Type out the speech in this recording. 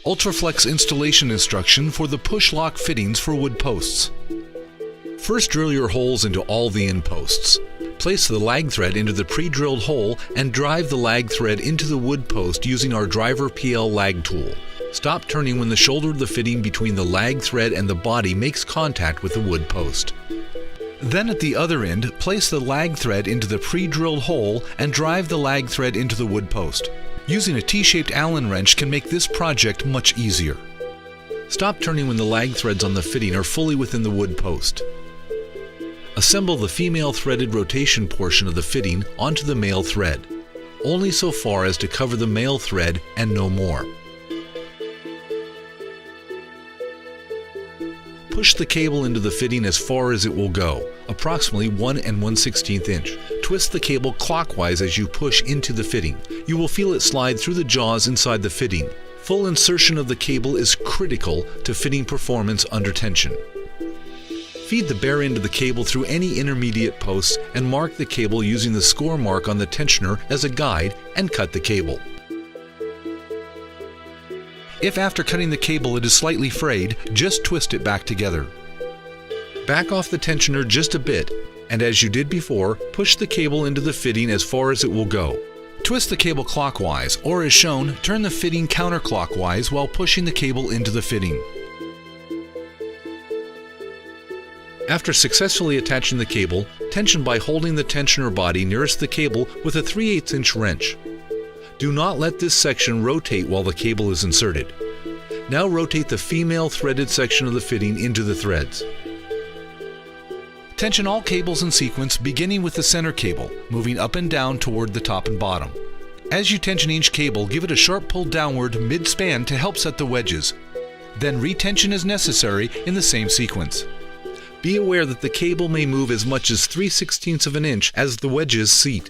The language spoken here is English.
Ultraflex installation instruction for the push-lock fittings for wood posts. First, drill your holes into all the end posts. Place the lag thread into the pre-drilled hole and drive the lag thread into the wood post using our driver PL lag tool. Stop turning when the shoulder of the fitting between the lag thread and the body makes contact with the wood post. Then at the other end, place the lag thread into the pre-drilled hole and drive the lag thread into the wood post. Using a T-shaped Allen wrench can make this project much easier. Stop turning when the lag threads on the fitting are fully within the wood post. Assemble the female threaded rotation portion of the fitting onto the male thread, only so far as to cover the male thread and no more. Push the cable into the fitting as far as it will go, approximately 1 1/16 inch. Twist the cable clockwise as you push into the fitting. You will feel it slide through the jaws inside the fitting. Full insertion of the cable is critical to fitting performance under tension. Feed the bare end of the cable through any intermediate posts and mark the cable using the score mark on the tensioner as a guide and cut the cable. If after cutting the cable it is slightly frayed, just twist it back together. Back off the tensioner just a bit, and as you did before, push the cable into the fitting as far as it will go. Twist the cable clockwise, or as shown, turn the fitting counterclockwise while pushing the cable into the fitting. After successfully attaching the cable, tension by holding the tensioner body nearest the cable with a 3/8 inch wrench. Do not let this section rotate while the cable is inserted. Now rotate the female threaded section of the fitting into the threads. Tension all cables in sequence, beginning with the center cable, moving up and down toward the top and bottom. As you tension each cable, give it a sharp pull downward mid-span to help set the wedges. Then retension as necessary in the same sequence. Be aware that the cable may move as much as 3/16 of an inch as the wedges seat.